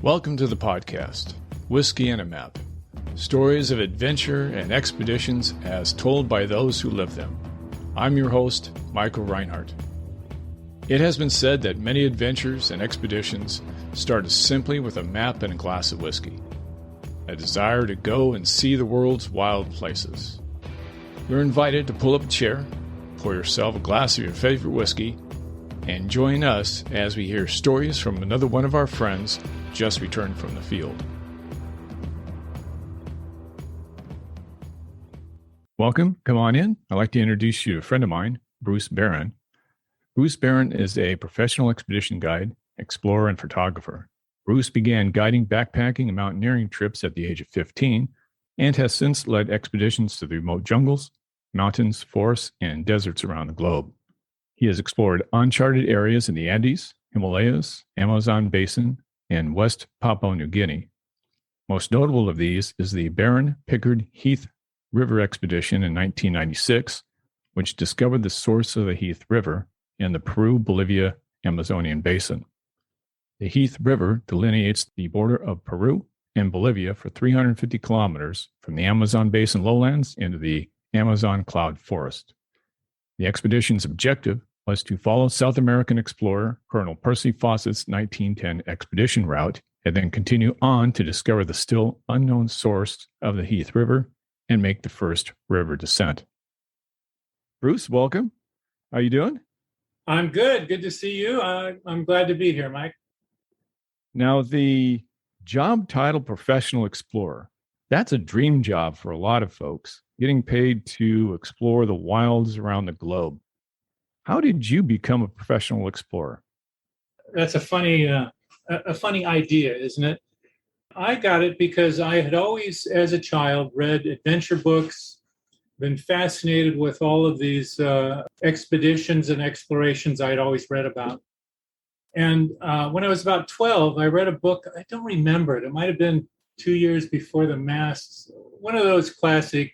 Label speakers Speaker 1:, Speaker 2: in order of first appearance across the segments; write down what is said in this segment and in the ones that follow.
Speaker 1: Welcome to the podcast, Whiskey and a Map. Stories of adventure and expeditions as told by those who live them. I'm your host, Michael Reinhart. It has been said that many adventures and expeditions start simply with a map and a glass of whiskey. A desire to go and see the world's wild places. You're invited to pull up a chair, pour yourself a glass of your favorite whiskey, and join us as we hear stories from another one of our friends just returned from the field. Welcome. Come on in. I'd like to introduce you to a friend of mine, Bruce Barron. Bruce Barron is a professional expedition guide, explorer, and photographer. Bruce began guiding backpacking and mountaineering trips at the age of 15 and has since led expeditions to the remote jungles, mountains, forests, and deserts around the globe. He has explored uncharted areas in the Andes, Himalayas, Amazon Basin, and West Papua New Guinea. Most notable of these is the Barron Pickard Heath River expedition in 1996, which discovered the source of the Heath River in the Peru-Bolivia Amazonian Basin. The Heath River delineates the border of Peru and Bolivia for 350 kilometers from the Amazon Basin lowlands into the Amazon cloud forest. The expedition's objective was to follow South American explorer Colonel Percy Fawcett's 1910 expedition route and then continue on to discover the still unknown source of the Heath River and make the first river descent. Bruce, welcome. How are you doing?
Speaker 2: I'm good. Good to see you. I'm glad to be here, Mike.
Speaker 1: Now, the job title professional explorer, that's a dream job for a lot of folks, getting paid to explore the wilds around the globe. How did you become a professional explorer?
Speaker 2: That's a funny idea, isn't it? I got it because I had always, as a child, read adventure books, been fascinated with all of these expeditions and explorations I'd always read about. And when I was about 12, I read a book. I don't remember it. It might have been 2 years before the Masts. One of those classic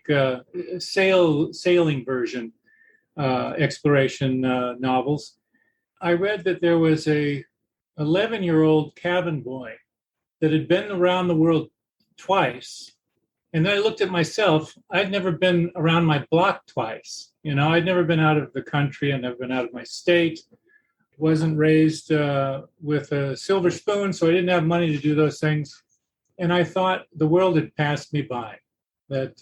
Speaker 2: sailing version exploration novels. I read that there was a 11-year-old cabin boy that had been around the world twice. And then I looked at myself. I'd never been around my block twice. You know, I'd never been out of the country. I'd never been out of my state. Wasn't raised with a silver spoon, so I didn't have money to do those things. And I thought the world had passed me by, that,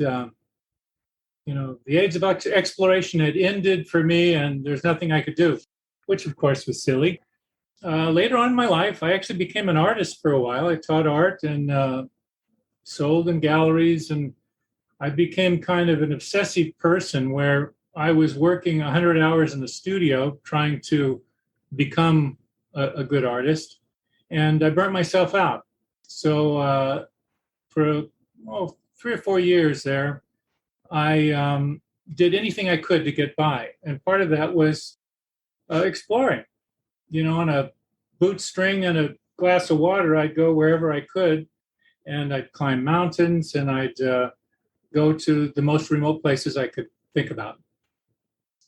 Speaker 2: the age of exploration had ended for me and there's nothing I could do, which of course was silly. Later on in my life, I actually became an artist for a while. I taught art and sold in galleries, and I became kind of an obsessive person where I was working 100 hours in the studio trying to become a good artist, and I burnt myself out. So for 3 or 4 years there, I did anything I could to get by. And part of that was exploring. You know, on a bootstring and a glass of water, I'd go wherever I could, and I'd climb mountains, and I'd go to the most remote places I could think about.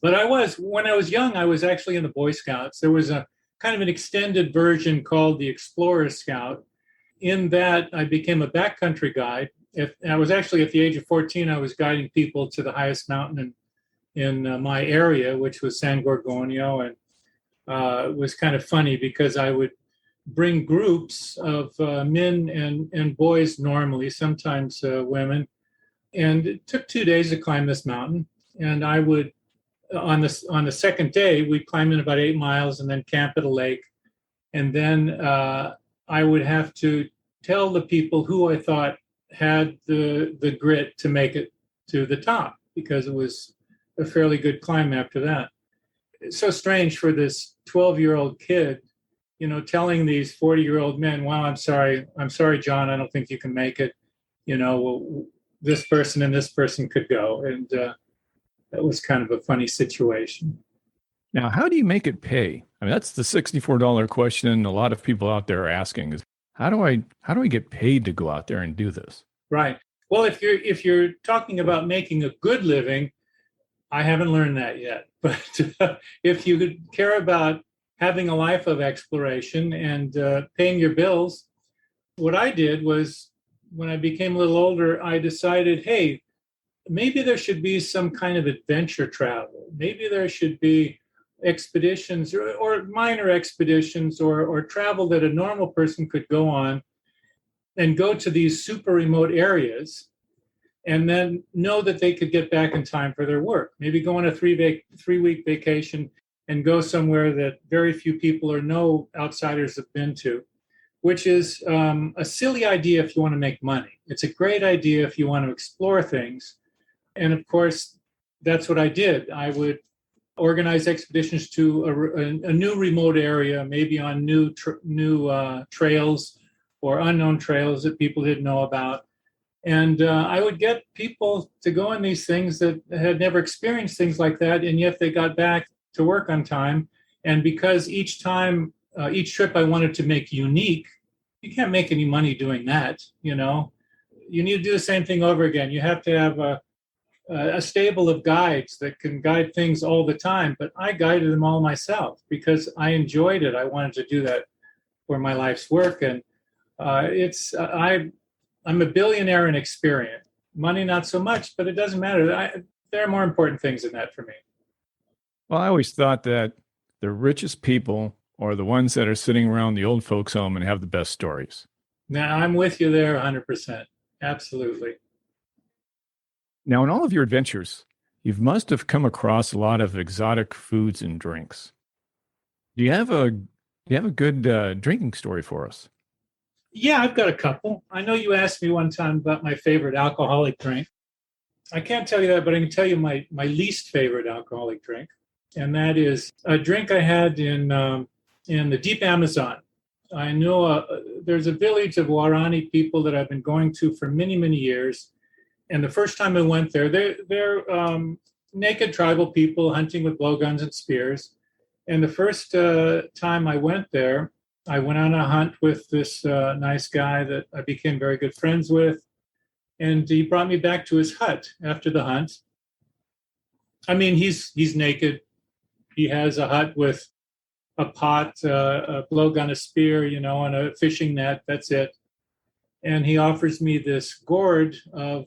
Speaker 2: But when I was young, I was actually in the Boy Scouts. There was a kind of an extended version called the Explorer Scout. In that, I became a backcountry guide. I was actually at the age of 14, I was guiding people to the highest mountain in my area, which was San Gorgonio. And it was kind of funny because I would bring groups of men and boys normally, sometimes women. And it took 2 days to climb this mountain. And I would, on the second day, we'd climb in about 8 miles and then camp at a lake. And then I would have to tell the people who I thought had the grit to make it to the top, because it was a fairly good climb after that. It's so strange for this 12-year-old kid, telling these 40-year-old men, well, I'm sorry, John, I don't think you can make it. This person and this person could go. And that was kind of a funny situation.
Speaker 1: Now, how do you make it pay? I mean, that's the $64 question a lot of people out there are asking is, how do I get paid to go out there and do this?
Speaker 2: Right. Well, if you're talking about making a good living, I haven't learned that yet. But if you care about having a life of exploration and paying your bills, what I did was when I became a little older, I decided, hey, maybe there should be some kind of adventure travel. Maybe there should be expeditions or minor expeditions or travel that a normal person could go on and go to these super remote areas and then know that they could get back in time for their work. Maybe go on a 3-week vacation and go somewhere that very few people or no outsiders have been to, which is a silly idea if you want to make money. It's a great idea if you want to explore things. And of course, that's what I did. I would organize expeditions to a new remote area, maybe on new trails or unknown trails that people didn't know about. And I would get people to go on these things that had never experienced things like that, and yet they got back to work on time. And because each trip I wanted to make unique, you can't make any money doing that, you know. You need to do the same thing over again. You have to have a stable of guides that can guide things all the time, but I guided them all myself because I enjoyed it. I wanted to do that for my life's work, and I'm a billionaire in experience. Money, not so much, but it doesn't matter. There are more important things than that for me.
Speaker 1: Well, I always thought that the richest people are the ones that are sitting around the old folks' home and have the best stories.
Speaker 2: Now, I'm with you there 100%. Absolutely.
Speaker 1: Now, in all of your adventures, you must have come across a lot of exotic foods and drinks. Do you have a good drinking story for us?
Speaker 2: Yeah, I've got a couple. I know you asked me one time about my favorite alcoholic drink. I can't tell you that, but I can tell you my least favorite alcoholic drink, and that is a drink I had in the deep Amazon. I know there's a village of Guarani people that I've been going to for many, many years. And the first time I went there, they're naked tribal people hunting with blowguns and spears. And the first time I went there, I went on a hunt with this nice guy that I became very good friends with. And he brought me back to his hut after the hunt. I mean, he's naked. He has a hut with a pot, a blowgun, a spear, you know, and a fishing net. That's it. And he offers me this gourd of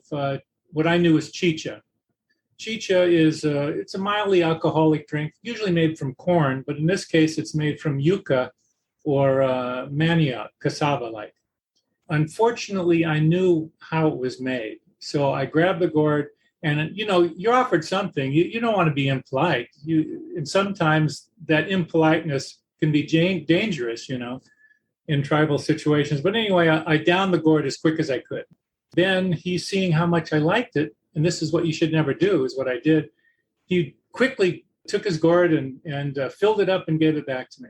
Speaker 2: what I knew was chicha. Chicha is it's a mildly alcoholic drink, usually made from corn, but in this case, it's made from yucca or manioc, cassava-like. Unfortunately, I knew how it was made, so I grabbed the gourd. And you know, you're offered something. You don't want to be impolite. And sometimes that impoliteness can be dangerous, you know, in tribal situations. But anyway, I downed the gourd as quick as I could. Then he's seeing how much I liked it, and this is what you should never do, is what I did. He quickly took his gourd and filled it up and gave it back to me.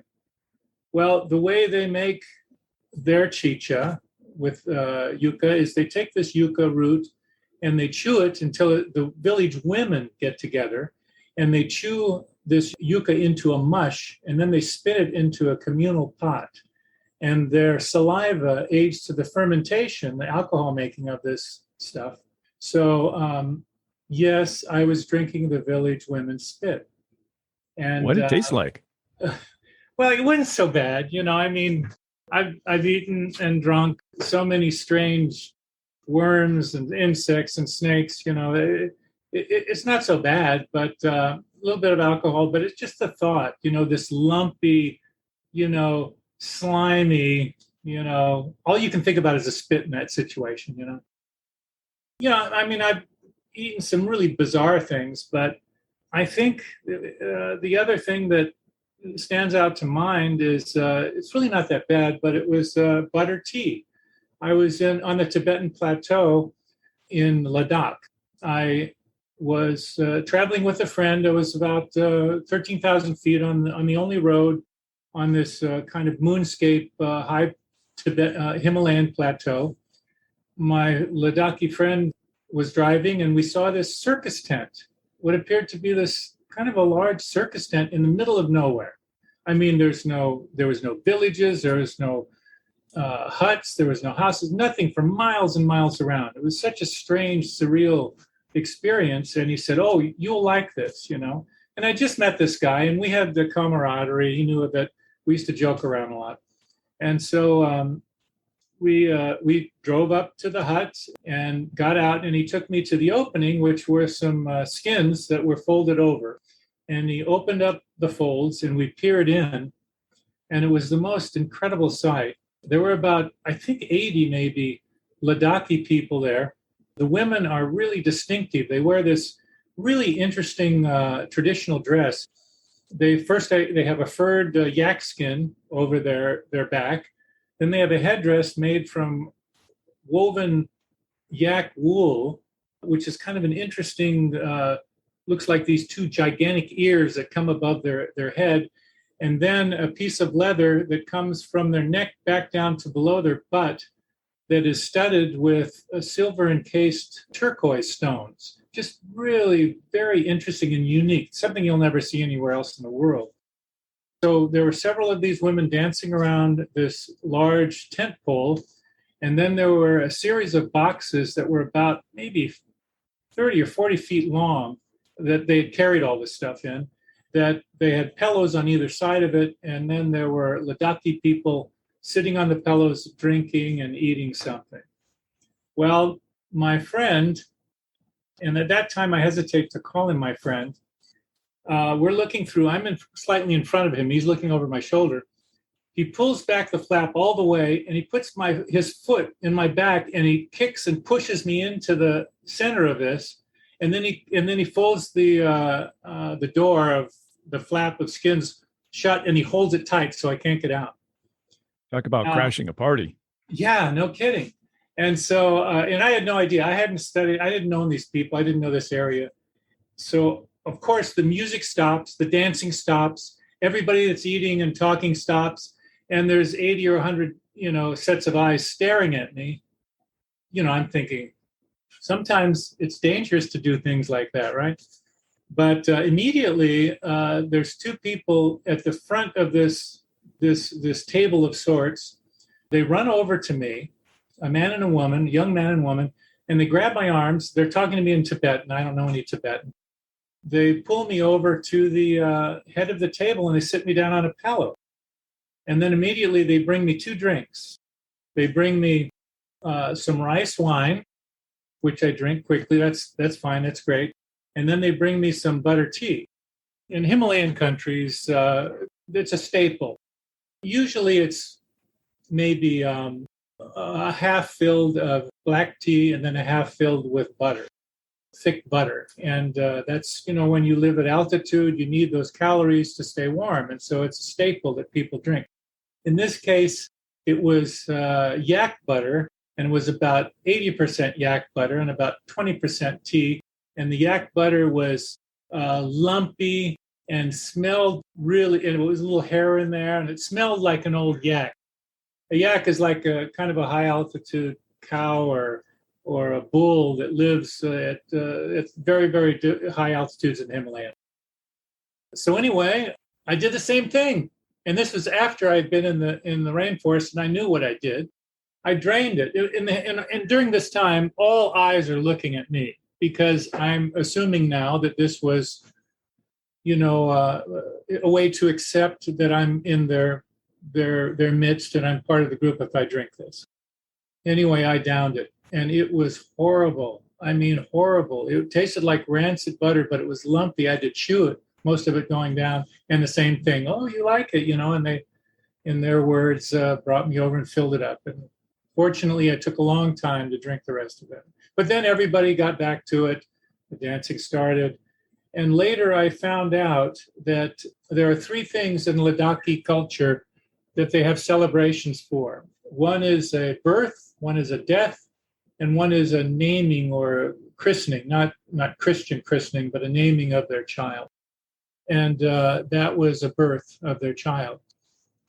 Speaker 2: Well, the way they make their chicha with yucca is they take this yucca root and they chew it until the village women get together and they chew this yucca into a mush, and then they spit it into a communal pot. And their saliva aids to the fermentation, the alcohol making of this stuff. So, yes, I was drinking the village women's spit. And
Speaker 1: what did it taste like?
Speaker 2: Well, it wasn't so bad. You know, I mean, I've eaten and drunk so many strange worms and insects and snakes. You know, it's not so bad, but a little bit of alcohol. But it's just the thought, you know, this lumpy, you know, slimy, you know, all you can think about is a spit in that situation, you know. Yeah, I mean, I've eaten some really bizarre things, but I think the other thing that stands out to mind is it's really not that bad, but it was butter tea. I was on the Tibetan plateau in Ladakh. I was traveling with a friend. I was about 13,000 feet on the only road on this kind of moonscape high Himalayan plateau. My Ladakhi friend was driving, and we saw this circus tent, what appeared to be this kind of a large circus tent in the middle of nowhere. I mean, there was no villages, there was no huts, there was no houses, nothing for miles and miles around. It was such a strange, surreal experience. And he said, "Oh, you'll like this," you know. And I just met this guy, and we had the camaraderie. He knew that we used to joke around a lot. And so we drove up to the hut and got out, and he took me to the opening, which were some skins that were folded over. And he opened up the folds, and we peered in, and it was the most incredible sight. There were about, I think, 80 maybe Ladakhi people there. The women are really distinctive. They wear this really interesting traditional dress. They have a furred yak skin over their back. Then they have a headdress made from woven yak wool, which is kind of an interesting, looks like these two gigantic ears that come above their head. And then a piece of leather that comes from their neck back down to below their butt that is studded with silver encased turquoise stones. Just really very interesting and unique, something you'll never see anywhere else in the world. So there were several of these women dancing around this large tent pole. And then there were a series of boxes that were about maybe 30 or 40 feet long that they had carried all this stuff in, that they had pillows on either side of it. And then there were Ladakhi people sitting on the pillows, drinking and eating something. Well, my friend, and at that time I hesitate to call him my friend, we're looking through, slightly in front of him, he's looking over my shoulder. He pulls back the flap all the way and he puts his foot in my back and he kicks and pushes me into the center of this. And then he folds the door of the flap of skins shut and he holds it tight so I can't get out.
Speaker 1: Talk about crashing a party.
Speaker 2: Yeah, no kidding. And so, and I had no idea. I hadn't studied, I didn't know these people. I didn't know this area. So, of course, the music stops, the dancing stops, everybody that's eating and talking stops, and there's 80 or 100, sets of eyes staring at me. I'm thinking, sometimes it's dangerous to do things like that, right? But immediately, there's two people at the front of this table of sorts. They run over to me, a man and a woman, young man and woman, and they grab my arms. They're talking to me in Tibetan. I don't know any Tibetan. They pull me over to the head of the table and they sit me down on a pillow. And then immediately they bring me two drinks. They bring me some rice wine, which I drink quickly. That's fine. That's great. And then they bring me some butter tea. In Himalayan countries, it's a staple. Usually it's maybe a half filled of black tea and then a half filled with butter, thick butter. And that's, when you live at altitude, you need those calories to stay warm. And so it's a staple that people drink. In this case, it was yak butter, and it was about 80% yak butter and about 20% tea. And the yak butter was lumpy and smelled really, and it was a little hair in there, and it smelled like an old yak. A yak is like a kind of a high altitude cow or a bull that lives at very, very high altitudes in the Himalaya. So anyway, I did the same thing. And this was after I'd been in the rainforest and I knew what I did. I drained it. And during this time, all eyes are looking at me because I'm assuming now that this was, a way to accept that I'm in their midst and I'm part of the group if I drink this. Anyway, I downed it and it was horrible. I mean, horrible. It tasted like rancid butter, but it was lumpy. I had to chew it, most of it going down. And the same thing, oh, you like it, and they, in their words, brought me over and filled it up. And fortunately, it took a long time to drink the rest of it. But then everybody got back to it. The dancing started. And later I found out that there are three things in Ladakhi culture that they have celebrations for. One is a birth, one is a death, and one is a naming or christening, not Christian christening, but a naming of their child. And that was a birth of their child.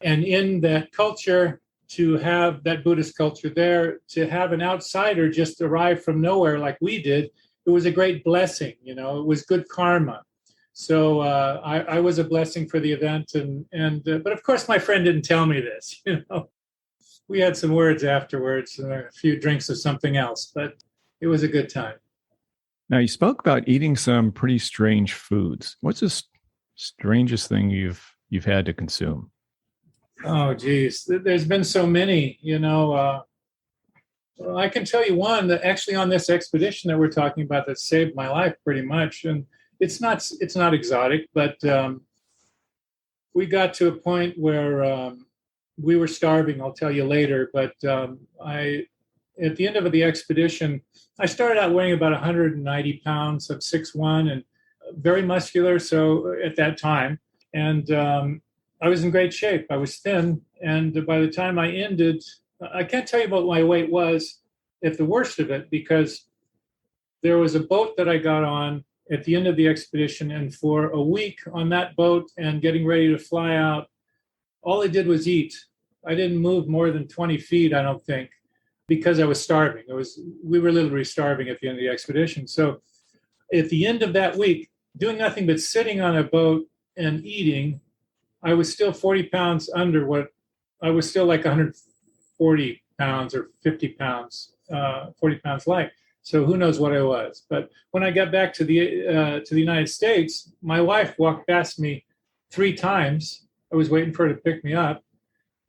Speaker 2: And in that culture, to have that Buddhist culture there, to have an outsider just arrive from nowhere like we did, it was a great blessing, it was good karma. So I was a blessing for the event. But of course, my friend didn't tell me this, We had some words afterwards, a few drinks of something else, but it was a good time.
Speaker 1: Now, you spoke about eating some pretty strange foods. What's the strangest thing you've had to consume?
Speaker 2: Oh, geez. There's been so many, Well, I can tell you one that actually on this expedition that we're talking about that saved my life pretty much. And it's not exotic, but we got to a point where we were starving. I'll tell you later. But I at the end of the expedition, I started out weighing about 190 pounds. I'm 6'1" and very muscular. So at that time, and I was in great shape. I was thin, and by the time I ended, I can't tell you what my weight was at the worst of it, because there was a boat that I got on at the end of the expedition, and for a week on that boat and getting ready to fly out, all I did was eat. I didn't move more than 20 feet, I don't think, because I was starving. We were literally starving at the end of the expedition. So at the end of that week, doing nothing but sitting on a boat and eating, I was still 40 pounds under what I was still like 140 pounds or 50 pounds, 40 pounds light. So who knows what I was. But when I got back to the United States, my wife walked past me 3 times. I was waiting for her to pick me up.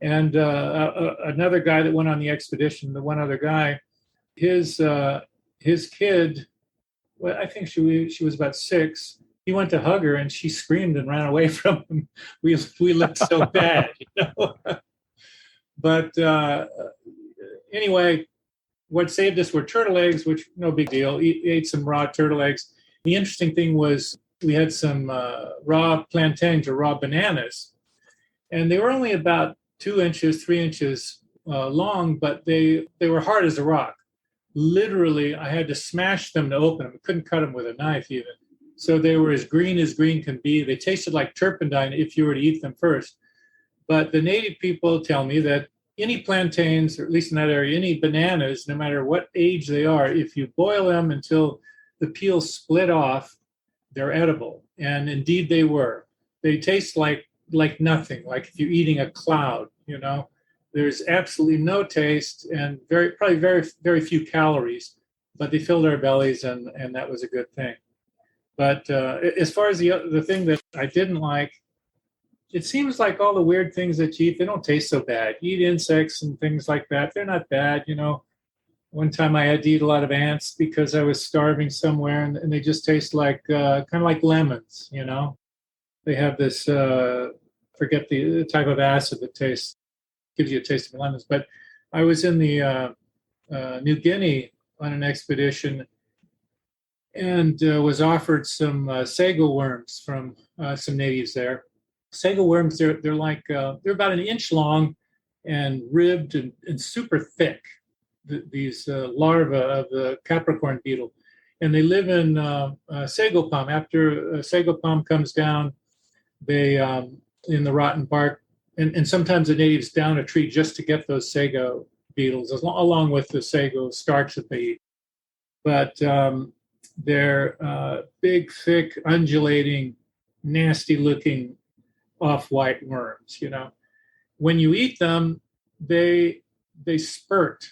Speaker 2: And another guy that went on the expedition, the one other guy, his kid, well, I think she was about 6. He went to hug her and she screamed and ran away from him. We looked so bad, you know. But anyway, what saved us were turtle eggs, which no big deal. Ate some raw turtle eggs. The interesting thing was we had some raw plantains or raw bananas, and they were only about 2 inches, 3 inches long, but they were hard as a rock. Literally, I had to smash them to open them. I couldn't cut them with a knife even. So they were as green can be. They tasted like turpentine if you were to eat them first. But the native people tell me that any plantains, or at least in that area, any bananas, no matter what age they are, if you boil them until the peel split off, they're edible. And indeed they were. They taste like nothing, like if you're eating a cloud, you know. There's absolutely no taste and probably very few calories, but they filled our bellies, and that was a good thing. But as far as the thing that I didn't like, it seems like all the weird things that you eat, they don't taste so bad. You eat insects and things like that, they're not bad, you know. One time I had to eat a lot of ants because I was starving somewhere, and they just taste like kind of like lemons, you know. They have this, forget the type of acid that gives you a taste of lemons. But I was in the New Guinea on an expedition, and was offered some sago worms from some natives there. Sago worms, they're like they're about an inch long and ribbed and super thick. These larvae of the Capricorn beetle, and they live in sago palm. After sago palm comes down, they in the rotten bark, and sometimes the natives down a tree just to get those sago beetles, along with the sago starch that they eat. But they're big, thick, undulating, nasty-looking off-white worms. You know, when you eat them, they spurt.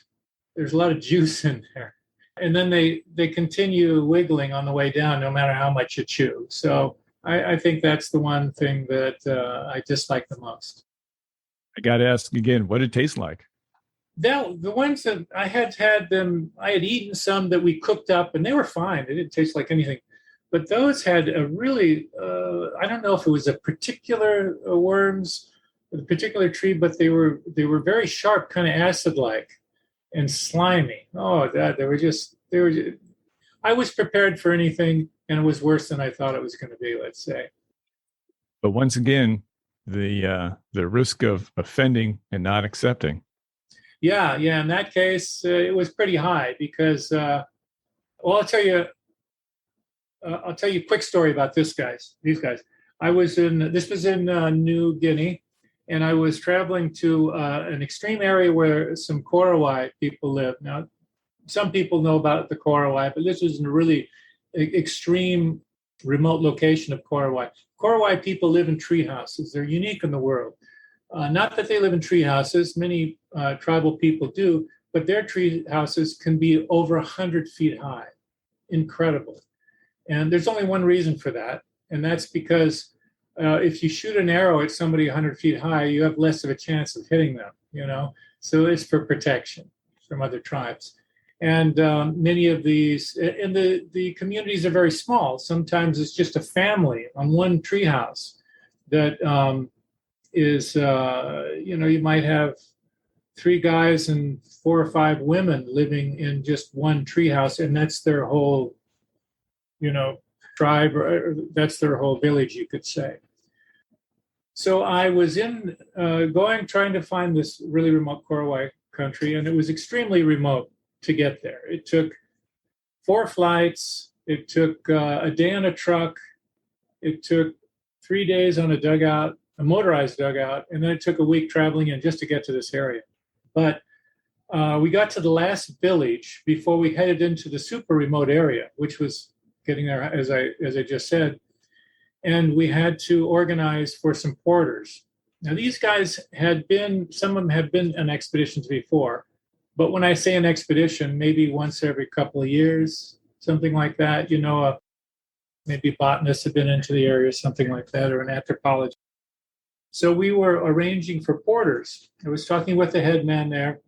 Speaker 2: There's a lot of juice in there, and then they continue wiggling on the way down, no matter how much you chew. So I think that's the one thing that I dislike the most.
Speaker 1: I got to ask again, what did it taste like?
Speaker 2: The ones that I had eaten some that we cooked up, and they were fine. They didn't taste like anything. But those had a really, I don't know if it was a particular worms, a particular tree, but they were very sharp, kind of acid-like and slimy. Oh, God, they were just, I was prepared for anything, and it was worse than I thought it was going to be, let's say.
Speaker 1: But once again, the risk of offending and not accepting.
Speaker 2: Yeah. In that case, it was pretty high because, well, I'll tell you a quick story about these guys. This was in New Guinea, and I was traveling to an extreme area where some Korowai people live. Now, some people know about the Korowai, but this was a really extreme, remote location of Korowai. Korowai people live in tree houses. They're unique in the world. Not that they live in tree houses. Many tribal people do, but their tree houses can be over 100 feet high. Incredible. And there's only one reason for that, and that's because if you shoot an arrow at somebody 100 feet high, you have less of a chance of hitting them, you know? So it's for protection. from other tribes. And many of these, and the communities are very small. Sometimes it's just a family on one treehouse that is, you might have 3 guys and 4 or 5 women living in just one treehouse, and that's their whole, tribe, or that's their whole village, you could say. So I was trying to find this really remote Korowai country, and it was extremely remote to get there. It took 4 flights. It took a day on a truck. It took 3 days on a motorized dugout, and then it took a week traveling in just to get to this area. But we got to the last village before we headed into the super remote area, which was getting there, as I just said. And we had to organize for some porters. Now, these guys some of them had been on expeditions before. But when I say an expedition, maybe once every couple of years, something like that. Maybe botanists have been into the area, something like that, or an anthropologist. So we were arranging for porters. I was talking with the head man there.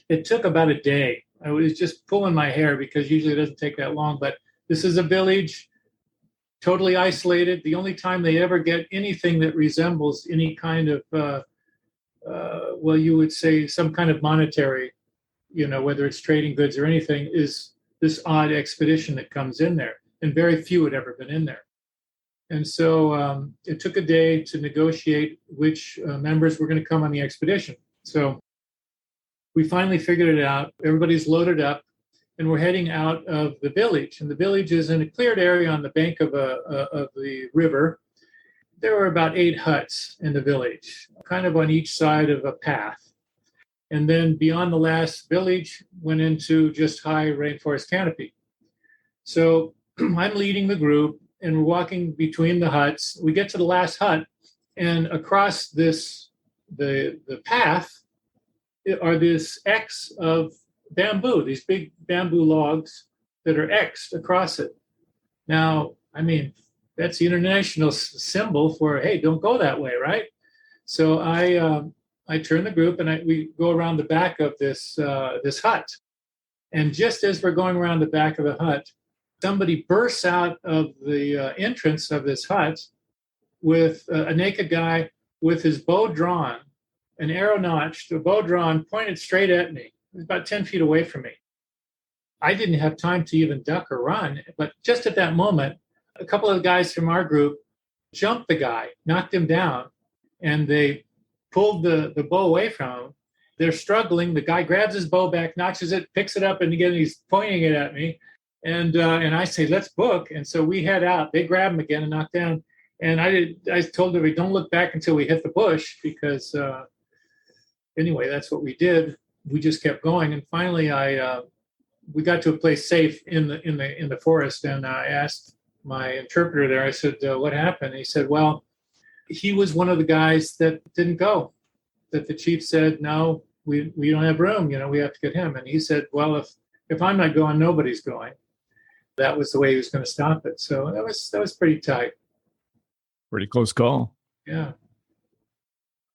Speaker 2: It took about a day. I was just pulling my hair because usually it doesn't take that long. But this is a village, totally isolated. The only time they ever get anything that resembles any kind of, you would say some kind of monetary, whether it's trading goods or anything, is this odd expedition that comes in there. And very few had ever been in there. And so it took a day to negotiate which members were going to come on the expedition. So we finally figured it out. Everybody's loaded up, and we're heading out of the village. And the village is in a cleared area on the bank of the river. There were about 8 huts in the village, kind of on each side of a path. And then beyond the last village went into just high rainforest canopy. So I'm leading the group, and we're walking between the huts. We get to the last hut, and across the path are this X of bamboo, these big bamboo logs that are X'd across it. Now, that's the international symbol for, hey, don't go that way, right? So I turn the group, and we go around the back of this hut. And just as we're going around the back of the hut, somebody bursts out of the entrance of this hut with a naked guy with his bow drawn, an arrow notched, a bow drawn, pointed straight at me. It was about 10 feet away from me. I didn't have time to even duck or run, but just at that moment, a couple of guys from our group jumped the guy, knocked him down, and they pulled the bow away from him. They're struggling. The guy grabs his bow back, notches it, picks it up, and again, he's pointing it at me. And I say, let's book. And so we head out. They grab him again and knock down. And I told them, don't look back until we hit the bush, because anyway, that's what we did. We just kept going. And finally, we got to a place safe in the forest. And I asked my interpreter there, I said, what happened? And he said, well, he was one of the guys that didn't go, that the chief said, no, we don't have room. We have to get him. And he said, well, if I'm not going, nobody's going. That was the way he was going to stop it. So that was pretty tight.
Speaker 1: Pretty close call.
Speaker 2: Yeah.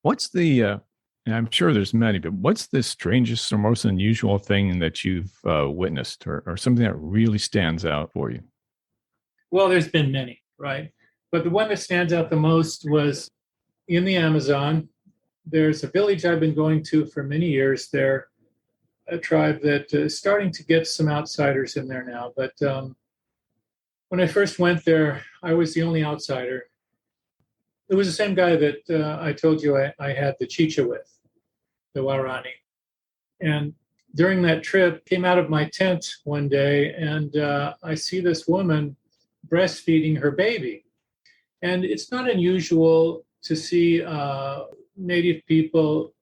Speaker 1: What's and I'm sure there's many, but what's the strangest or most unusual thing that you've witnessed, or something that really stands out for you?
Speaker 2: Well, there's been many, right? But the one that stands out the most was in the Amazon. There's a village I've been going to for many years. They're a tribe that is starting to get some outsiders in there now. But when I first went there, I was the only outsider. It was the same guy that I told you I had the chicha with, the Wairani. And during that trip, came out of my tent one day, and I see this woman breastfeeding her baby. And it's not unusual to see Native people.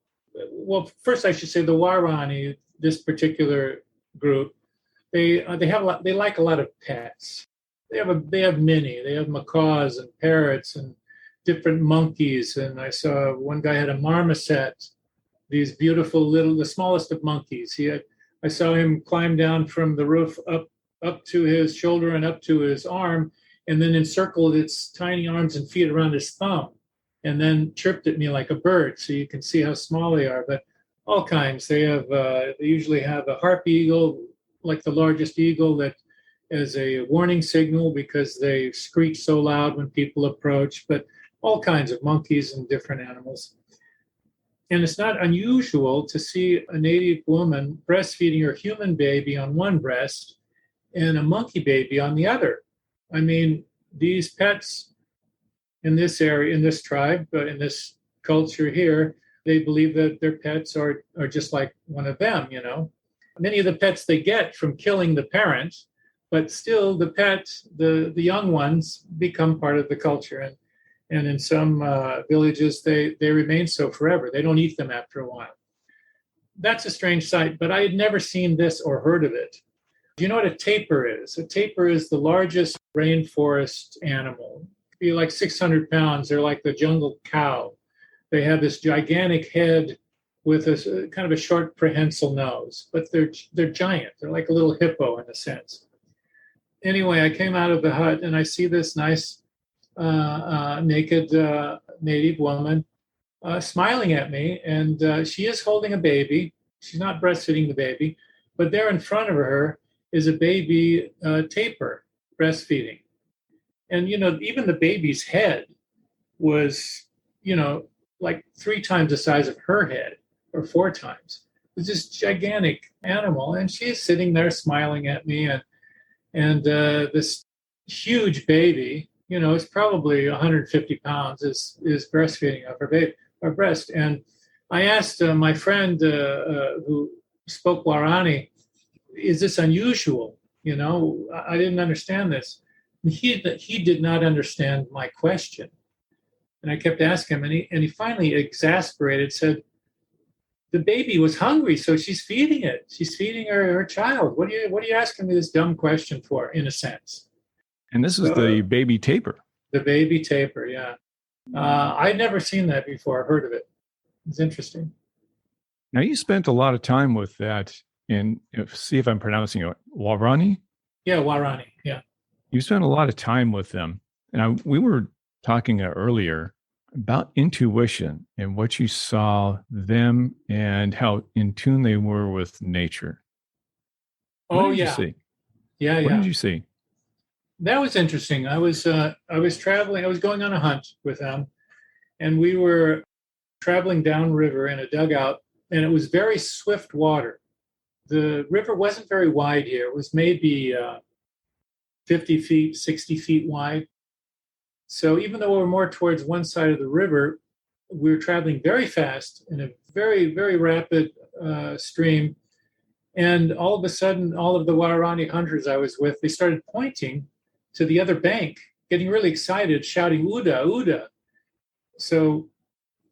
Speaker 2: Well, first I should say the Wairani, this particular group, they like a lot of pets. They have many. They have macaws and parrots and different monkeys. And I saw one guy had a marmoset, these beautiful the smallest of monkeys. I saw him climb down from the roof up to his shoulder and up to his arm, and then encircled its tiny arms and feet around his thumb, and then chirped at me like a bird. So you can see how small they are. But All kinds. They usually have a harp eagle, like the largest eagle, that is a warning signal because they screech so loud when people approach, but all kinds of monkeys and different animals. And it's not unusual to see a native woman breastfeeding her human baby on one breast and a monkey baby on the other. I mean, these pets in this area, in this tribe, in this culture here, they believe that their pets are just like one of them, you know. Many of the pets they get from killing the parent, but still the pets, the young ones, become part of the culture. And in some villages, they remain so forever. They don't eat them after a while. That's a strange sight, but I had never seen this or heard of it. Do you know what a tapir is? A tapir is the largest rainforest animal. It'd be like 600 pounds. They're like the jungle cow. They have this gigantic head with a kind of a short prehensile nose, but they're giant. They're like a little hippo in a sense. Anyway, I came out of the hut and I see this nice naked native woman smiling at me, and she is holding a baby. She's not breastfeeding the baby, but there in front of her is a baby tapir breastfeeding. And, you know, even the baby's head was, you know, like 3 times the size of her head or 4 times. It was this gigantic animal. And she's sitting there smiling at me. And this huge baby, you know, it's probably 150 pounds, is breastfeeding of her baby, her breast. And I asked my friend who spoke Guarani, is this unusual? You know, I didn't understand this. He did not understand my question. And I kept asking him, and he finally, exasperated, said, the baby was hungry, so she's feeding it. She's feeding her child. What are you asking me this dumb question for, in a sense?
Speaker 1: And this is the baby tapir.
Speaker 2: The baby tapir, yeah. I'd never seen that before, heard of it. It's interesting.
Speaker 1: Now, you spent a lot of time with that see if I'm pronouncing it, Warani?
Speaker 2: Yeah, Warani, yeah.
Speaker 1: You spent a lot of time with them. And we were talking earlier about intuition and what you saw them and how in tune they were with nature. What did you see?
Speaker 2: Yeah,
Speaker 1: What did you see?
Speaker 2: That was interesting. I was traveling. I was going on a hunt with them, and we were traveling downriver in a dugout, and it was very swift water. The river wasn't very wide here. It was maybe 50 feet, 60 feet wide. So even though we're more towards one side of the river, we were traveling very fast in a very, very rapid stream. And all of a sudden, all of the Waorani hunters I was with, they started pointing to the other bank, getting really excited, shouting, Uda, Uda. So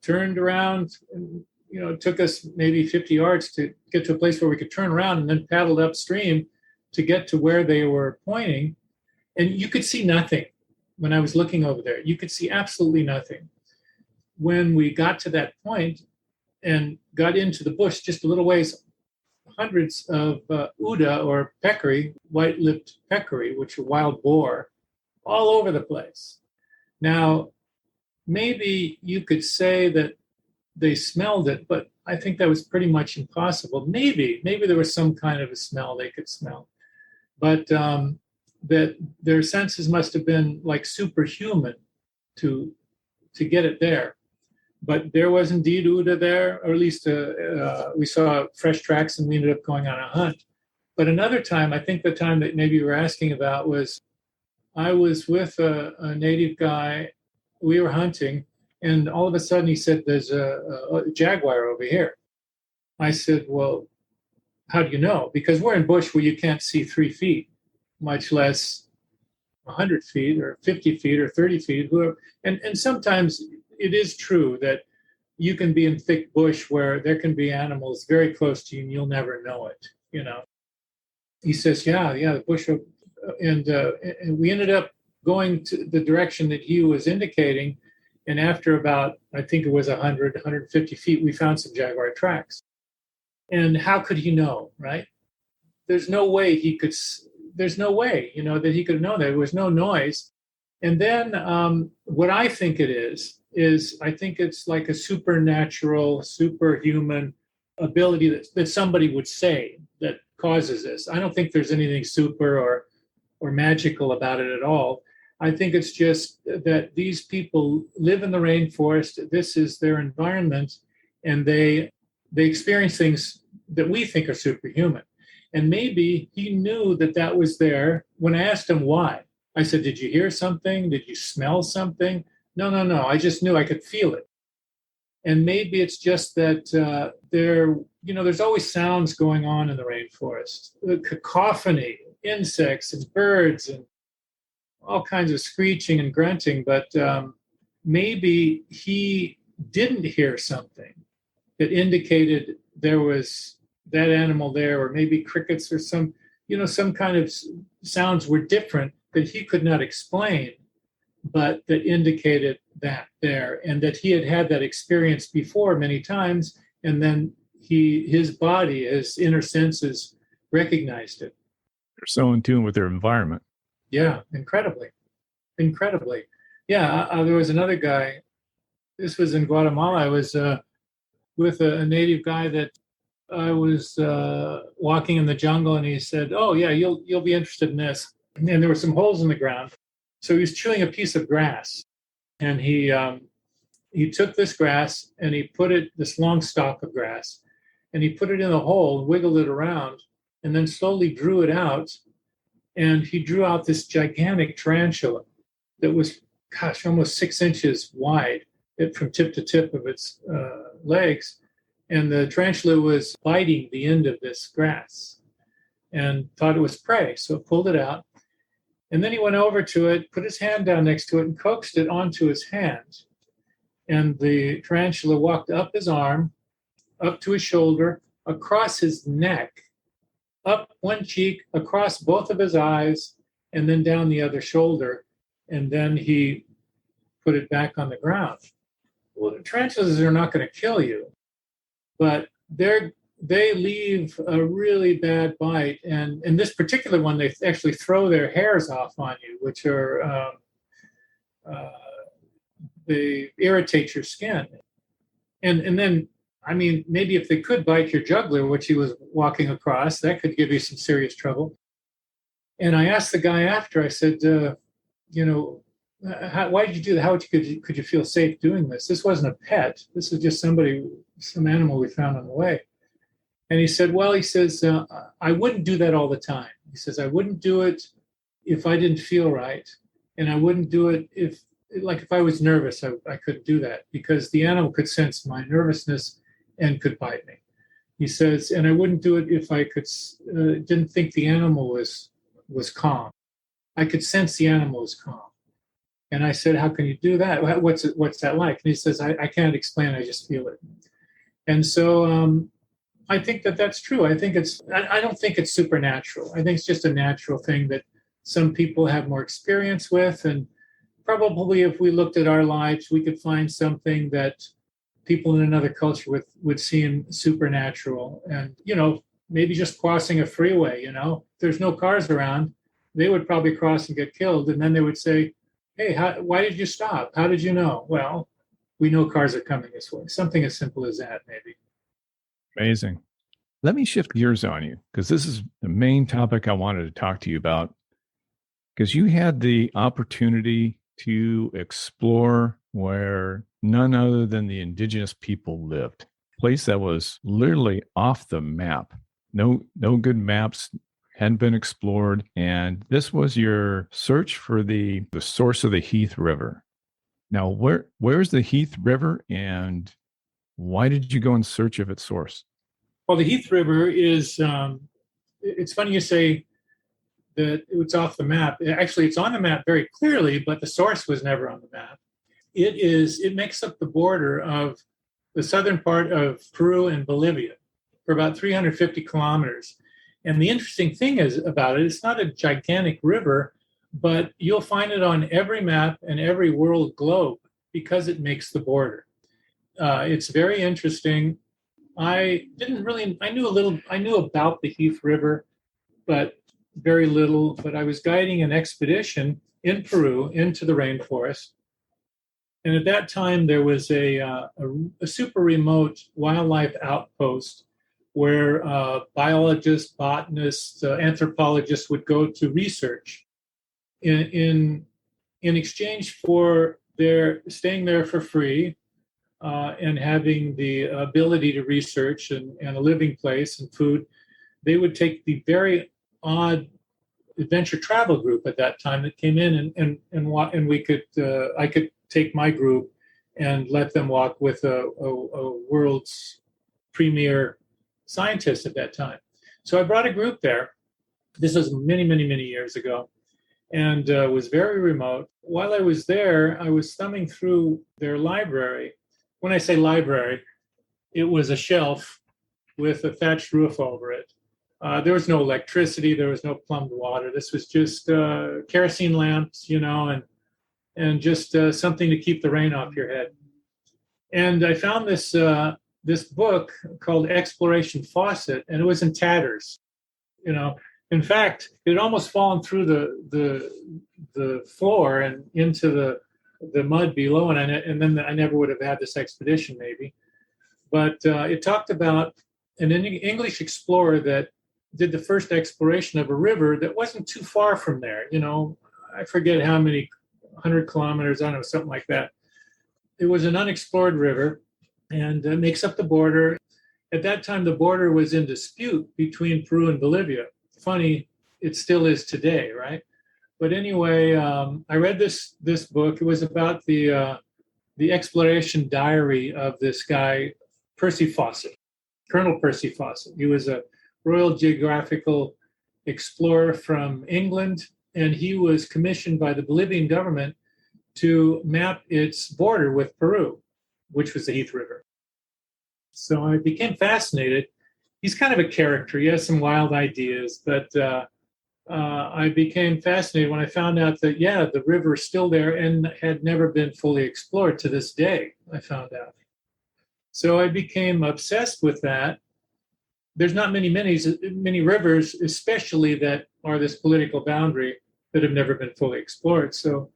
Speaker 2: turned around, and, you know, it took us maybe 50 yards to get to a place where we could turn around, and then paddled upstream to get to where they were pointing. And you could see nothing. When I was looking over there, you could see absolutely nothing. When we got to that point and got into the bush just a little ways, hundreds of Uda or peccary, white-lipped peccary, which are wild boar, all over the place. Now, maybe you could say that they smelled it, but I think that was pretty much impossible. Maybe there was some kind of a smell they could smell. But that their senses must have been like superhuman to get it there. But there was indeed Uda there, or at least we saw fresh tracks, and we ended up going on a hunt. But another time, I think the time that maybe you were asking about, was I was with a native guy. We were hunting, and all of a sudden he said, there's a jaguar over here. I said, well, how do you know? Because we're in bush where you can't see 3 feet, much less 100 feet or 50 feet or 30 feet. And sometimes it is true that you can be in thick bush where there can be animals very close to you and you'll never know it, you know. He says, yeah, the bush. And we ended up going to the direction that he was indicating. And after about, I think it was 100, 150 feet, we found some jaguar tracks. And how could he know, right? There's no way, you know, that he could have known that. There was no noise. And then what I think it is I think it's like a supernatural, superhuman ability that somebody would say that causes this. I don't think there's anything super or magical about it at all. I think it's just that these people live in the rainforest. This is their environment, and they experience things that we think are superhuman. And maybe he knew that that was there. When I asked him why, I said, "Did you hear something? Did you smell something?" No, no, no. I just knew, I could feel it. And maybe it's just that there's always sounds going on in the rainforest, the cacophony, insects and birds and all kinds of screeching and grunting. But maybe he didn't hear something that indicated there was that animal there, or maybe crickets or some kind of sounds were different that he could not explain, but that indicated that there, and that he had had that experience before many times, and then his body, his inner senses recognized it.
Speaker 1: They're so in tune with their environment.
Speaker 2: Yeah, incredibly. Yeah, there was another guy. This was in Guatemala. I was with a native guy that I was walking in the jungle, and he said, "Oh yeah, you'll be interested in this." And there were some holes in the ground, so he was chewing a piece of grass, and he took this grass and he put it, this long stalk of grass, and he put it in the hole, wiggled it around, and then slowly drew it out, and he drew out this gigantic tarantula that was, almost 6 inches wide from tip to tip of its legs. And the tarantula was biting the end of this grass and thought it was prey. So it pulled it out. And then he went over to it, put his hand down next to it, and coaxed it onto his hand. And the tarantula walked up his arm, up to his shoulder, across his neck, up one cheek, across both of his eyes, and then down the other shoulder. And then he put it back on the ground. Well, the tarantulas are not going to kill you, but they leave a really bad bite. And in this particular one, they actually throw their hairs off on you, which are they irritate your skin. And then, I mean, maybe if they could bite your jugular, which he was walking across, that could give you some serious trouble. And I asked the guy after, I said, why did you do that? How could you feel safe doing this? This wasn't a pet. This is just some animal we found on the way. And he said, I wouldn't do that all the time. He says, I wouldn't do it if I didn't feel right. And I wouldn't do it if I was nervous, I couldn't do that because the animal could sense my nervousness and could bite me. He says, and I wouldn't do it if I didn't think the animal was calm. I could sense the animal was calm. And I said, how can you do that? What's that like? And he says, I can't explain, I just feel it. And so I think that's true. I don't think it's supernatural. I think it's just a natural thing that some people have more experience with. And probably if we looked at our lives, we could find something that people in another culture would seem supernatural. And, maybe just crossing a freeway, if there's no cars around, they would probably cross and get killed. And then they would say, hey, why did you stop? How did you know? Well, we know cars are coming this way. Something as simple as that, maybe.
Speaker 1: Amazing. Let me shift gears on you, because this is the main topic I wanted to talk to you about, because you had the opportunity to explore where none other than the indigenous people lived, a place that was literally off the map. No good maps hadn't been explored. And this was your search for the source of the Heath River. Now, where's the Heath River, and why did you go in search of its source?
Speaker 2: Well, the Heath River is, it's funny you say that it's off the map. Actually, it's on the map very clearly, but the source was never on the map. It makes up the border of the southern part of Peru and Bolivia for about 350 kilometers. And the interesting thing about it, it's not a gigantic river, but you'll find it on every map and every world globe because it makes the border. It's very interesting. I knew about the Heath River, but very little. But I was guiding an expedition in Peru into the rainforest. And at that time, there was a super remote wildlife outpost where biologists, botanists, anthropologists would go to research in exchange for their staying there for free and having the ability to research and a living place and food. They would take the very odd adventure travel group at that time that came in and we could I could take my group and let them walk with a world's premier scientist at that time. So I brought a group there. This was many, many, many years ago, and was very remote. While I was there, I was thumbing through their library. When I say library, it was a shelf with a thatched roof over it. There was no electricity. There was no plumbed water. This was just kerosene lamps, and just something to keep the rain off your head. And I found this book called Exploration Fawcett, and it was in tatters. In fact, it had almost fallen through the floor and into the mud below, and then I never would have had this expedition maybe. But it talked about an English explorer that did the first exploration of a river that wasn't too far from there. I forget how many 100 kilometers, I don't know, something like that. It was an unexplored river and makes up the border. At that time, the border was in dispute between Peru and Bolivia. Funny, it still is today, right? But anyway, I read this book. It was about the exploration diary of this guy, Percy Fawcett, Colonel Percy Fawcett. He was a Royal Geographical explorer from England, and he was commissioned by the Bolivian government to map its border with Peru, which was the Heath River. So I became fascinated. He's kind of a character. He has some wild ideas, but I became fascinated when I found out that, the river is still there and had never been fully explored to this day, I found out. So I became obsessed with that. There's not many rivers, especially that are this political boundary, that have never been fully explored. So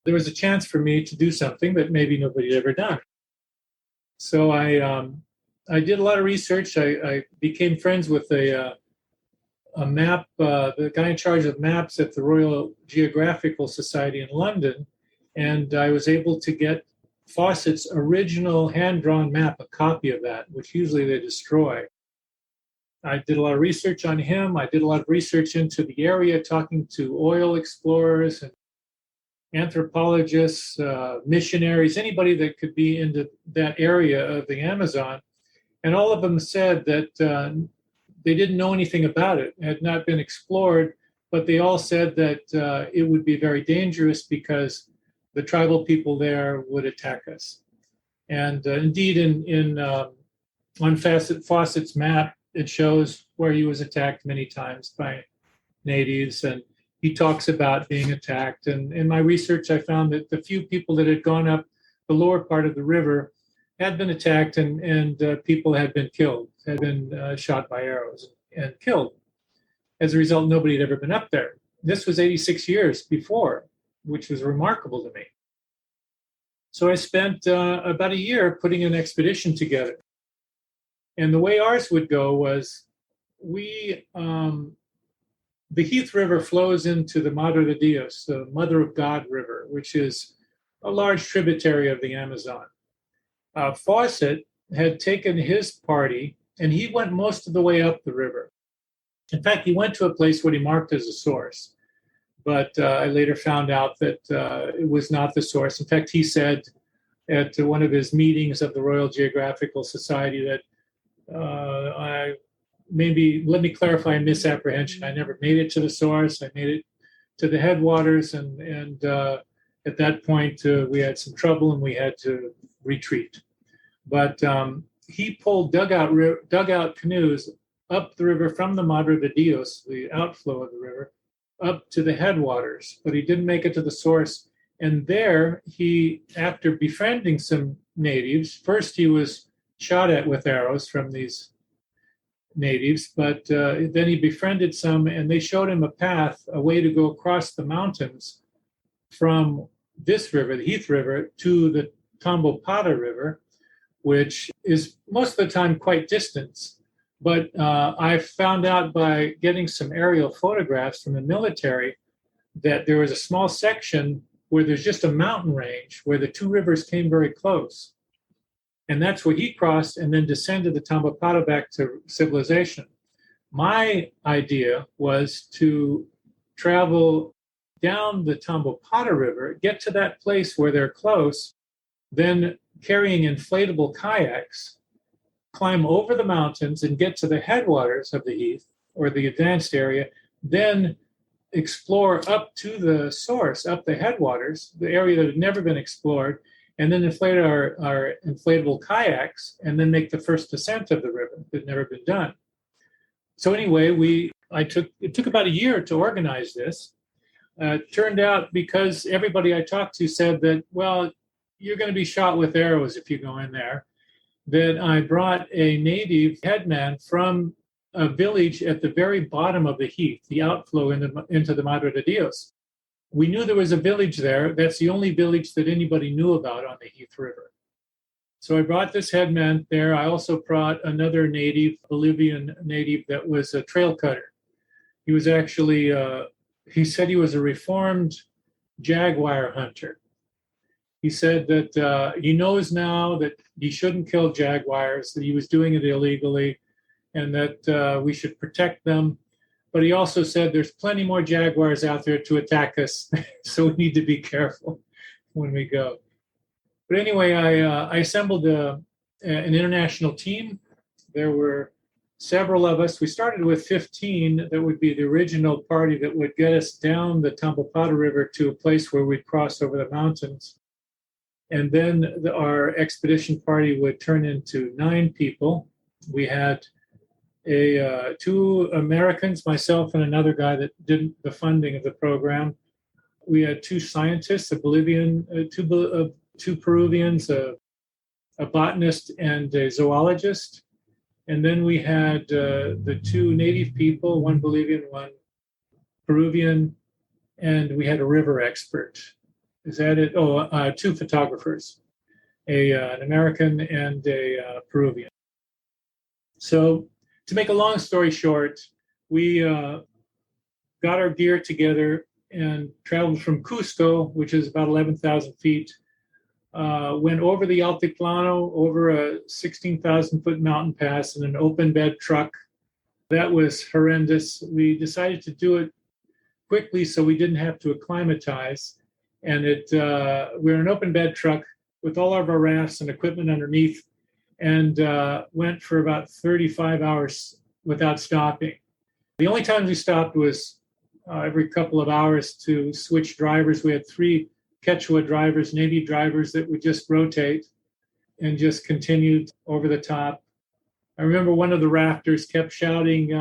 Speaker 2: there was a chance for me to do something that maybe nobody had ever done. So I did a lot of research. I became friends with a map, the guy in charge of maps at the Royal Geographical Society in London, and I was able to get Fawcett's original hand-drawn map, a copy of that, which usually they destroy. I did a lot of research on him. I did a lot of research into the area, talking to oil explorers and anthropologists, missionaries, anybody that could be into that area of the Amazon. And all of them said that they didn't know anything about it. It had not been explored, but they all said that it would be very dangerous because the tribal people there would attack us. And indeed, on Fawcett's map, it shows where he was attacked many times by natives, and he talks about being attacked. And in my research, I found that the few people that had gone up the lower part of the river had been attacked, and people had been killed, had been shot by arrows and killed. As a result, nobody had ever been up there. This was 86 years before, which was remarkable to me. So I spent about a year putting an expedition together. And the way ours would go was the Heath River flows into the Madre de Dios, the Mother of God River, which is a large tributary of the Amazon. Fawcett had taken his party, and he went most of the way up the river. In fact, he went to a place what he marked as a source. But I later found out that it was not the source. In fact, he said at one of his meetings of the Royal Geographical Society that let me clarify a misapprehension. I never made it to the source. I made it to the headwaters, and at that point we had some trouble and we had to retreat. But he pulled dugout canoes up the river from the Madre de Dios, the outflow of the river, up to the headwaters, but he didn't make it to the source. And there he, after befriending some natives, first he was shot at with arrows from these natives, but then he befriended some, and they showed him a path, a way to go across the mountains from this river, the Heath River, to the Tambopata River, which is most of the time quite distant. But I found out by getting some aerial photographs from the military that there was a small section where there's just a mountain range where the two rivers came very close. And that's where he crossed and then descended the Tambopata back to civilization. My idea was to travel down the Tambopata River, get to that place where they're close, then carrying inflatable kayaks, climb over the mountains and get to the headwaters of the Heath or the advanced area, then explore up to the source, up the headwaters, the area that had never been explored, and then inflate our inflatable kayaks and then make the first descent of the river that had never been done. So anyway, it took about a year to organize this. Turned out because everybody I talked to said that, well, you're going to be shot with arrows if you go in there, that I brought a native headman from a village at the very bottom of the Heath, the outflow into the Madre de Dios. We knew there was a village there. That's the only village that anybody knew about on the Heath River. So I brought this headman there. I also brought another native, Bolivian native, that was a trail cutter. He was actually, he said he was a reformed jaguar hunter. He said that he knows now that he shouldn't kill jaguars, that he was doing it illegally, and that we should protect them. But he also said there's plenty more jaguars out there to attack us, so we need to be careful when we go. But anyway, I assembled an international team. There were several of us. We started with 15. That would be the original party that would get us down the Tambopata River to a place where we'd cross over the mountains. And then our expedition party would turn into 9 people. We had 2 Americans, myself and another guy that did the funding of the program. We had 2 scientists, a Bolivian, 2 Peruvians, a botanist and a zoologist. And then we had the 2 native people, 1 Bolivian, 1 Peruvian, and we had a river expert. Is that it? 2 photographers, an American and a Peruvian. So to make a long story short, we got our gear together and traveled from Cusco, which is about 11,000 feet, went over the Altiplano, over a 16,000-foot mountain pass in an open bed truck. That was horrendous. We decided to do it quickly so we didn't have to acclimatize. And we were in an open bed truck with all of our rafts and equipment underneath, and went for about 35 hours without stopping. The only time we stopped was every couple of hours to switch drivers. We had 3 Quechua drivers, native drivers that would just rotate and just continued over the top. I remember one of the rafters kept shouting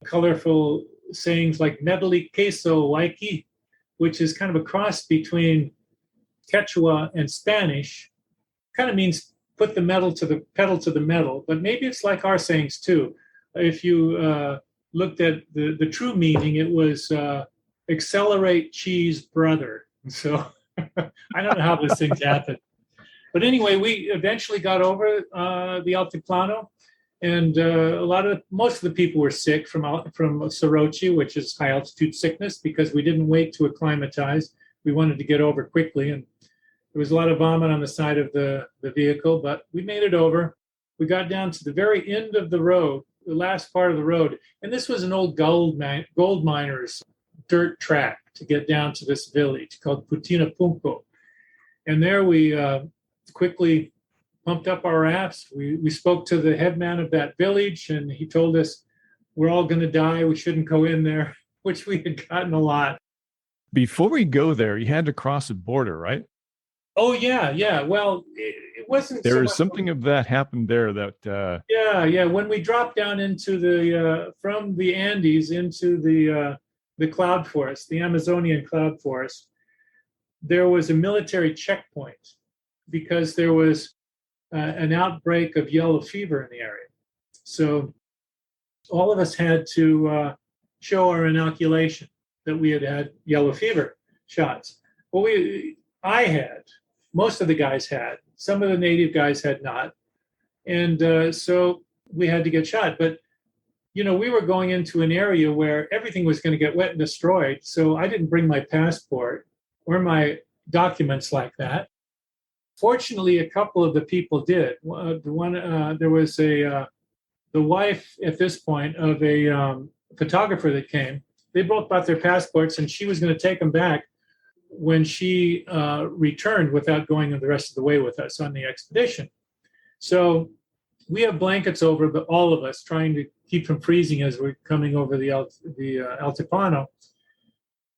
Speaker 2: colorful sayings like "Medley queso waiki," which is kind of a cross between Quechua and Spanish. Kind of means put the pedal to the metal, but maybe it's like our sayings too. If you looked at the true meaning, it was accelerate, cheese, brother. So I don't know how those things happen. But anyway, we eventually got over the Altiplano, and most of the people were sick from Soroche, which is high altitude sickness, because we didn't wait to acclimatize. We wanted to get over quickly, and there was a lot of vomit on the side of the vehicle, but we made it over. We got down to the very end of the road, the last part of the road, and this was an old gold miner's dirt track to get down to this village called Putina Punco. And there we quickly pumped up our rafts. We spoke to the headman of that village, and he told us we're all going to die. We shouldn't go in there, which we had gotten a lot.
Speaker 1: Before we go there, you had to cross a border, right?
Speaker 2: Oh, yeah. Well, it wasn't.
Speaker 1: There was something of that happened there that.
Speaker 2: Yeah. When we dropped down into from the Andes into the cloud forest, the Amazonian cloud forest, there was a military checkpoint because there was an outbreak of yellow fever in the area. So all of us had to show our inoculation that we had had yellow fever shots. Well, I had. Most of the guys had. Some of the native guys had not. And so we had to get shot. But, we were going into an area where everything was going to get wet and destroyed. So I didn't bring my passport or my documents like that. Fortunately, a couple of the people did. There was the wife at this point of a photographer that came. They both bought their passports, and she was going to take them back when she returned without going the rest of the way with us on the expedition. So we have blankets over, but all of us trying to keep from freezing as we're coming over the Altiplano.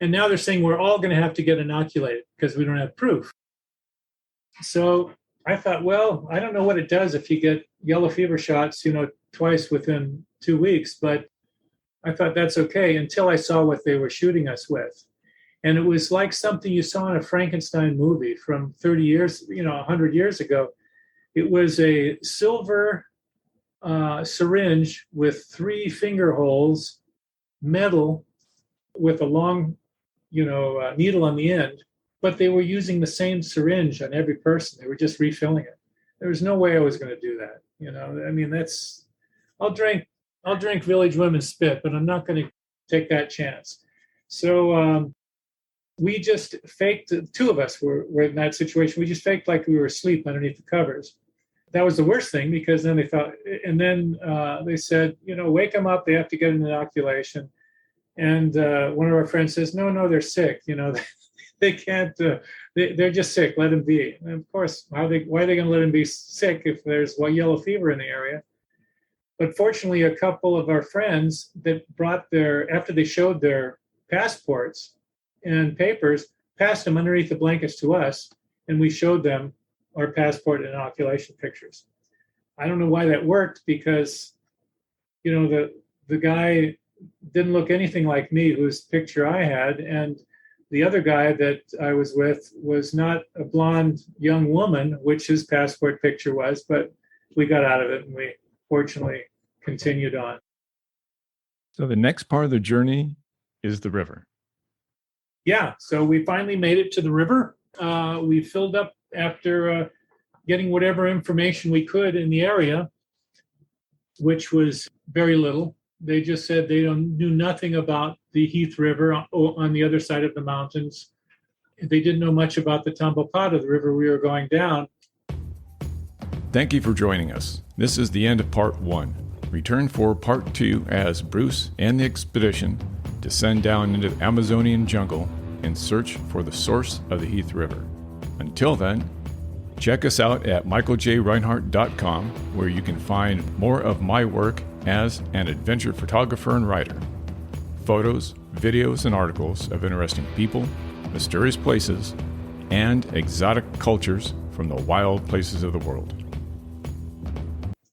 Speaker 2: And now they're saying we're all going to have to get inoculated because we don't have proof. So I thought, well, I don't know what it does if you get yellow fever shots, twice within 2 weeks, but I thought that's okay until I saw what they were shooting us with. And it was like something you saw in a Frankenstein movie from 30 years, 100 years ago. It was a silver syringe with 3 finger holes, metal with a long, needle on the end. But they were using the same syringe on every person. They were just refilling it. There was no way I was going to do that. I'll drink Village Women's spit, but I'm not going to take that chance. So we just faked. 2 of us were in that situation. We just faked like we were asleep underneath the covers. That was the worst thing because then they thought, and then they said, wake them up. They have to get an inoculation. And one of our friends says, no, they're sick. They can't, they're just sick. Let them be. And of course, why are they going to let them be sick if there's yellow fever in the area? But fortunately, a couple of our friends that brought after they showed their passports and papers, passed them underneath the blankets to us, and we showed them our passport and inoculation pictures. I don't know why that worked because, the guy didn't look anything like me, whose picture I had, and the other guy that I was with was not a blonde young woman, which his passport picture was, but we got out of it and we fortunately continued on.
Speaker 1: So the next part of the journey is the river.
Speaker 2: Yeah, so we finally made it to the river. We filled up after getting whatever information we could in the area, which was very little. They just said they knew nothing about the Heath River on the other side of the mountains. They didn't know much about the Tambopata, the river we were going down.
Speaker 1: Thank you for joining us. This is the end of part 1. Return for part 2 as Bruce and the expedition descend down into the Amazonian jungle in search for the source of the Heath River. Until then, check us out at michaeljreinhart.com, where you can find more of my work as an adventure photographer and writer. Photos, videos, and articles of interesting people, mysterious places, and exotic cultures from the wild places of the world.